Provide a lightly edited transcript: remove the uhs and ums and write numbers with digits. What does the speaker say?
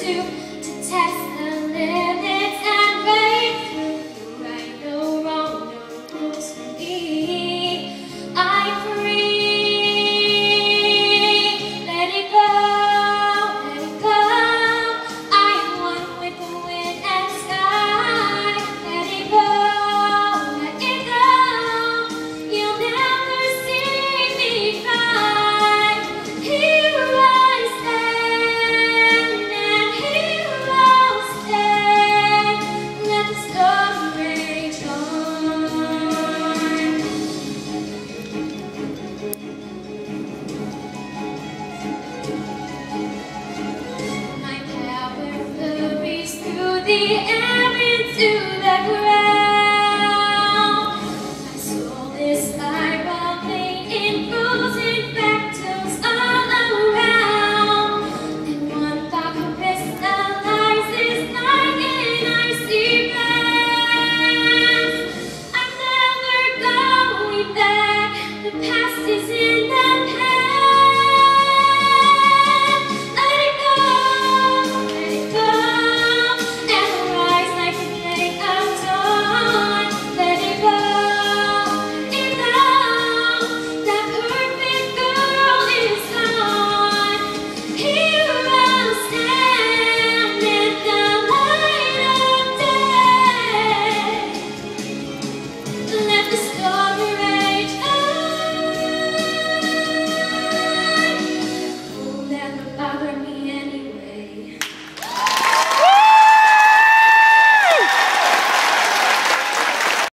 to test the limits and break through the right, no wrong, no rules for me. I'm free. Let it go, let it go. I am one with the wind and sky. Let it go, let it go. You'll never see me cry. Here I stand, and here I'll stay. Let the storm rage on. My power flurries through the air into the ground.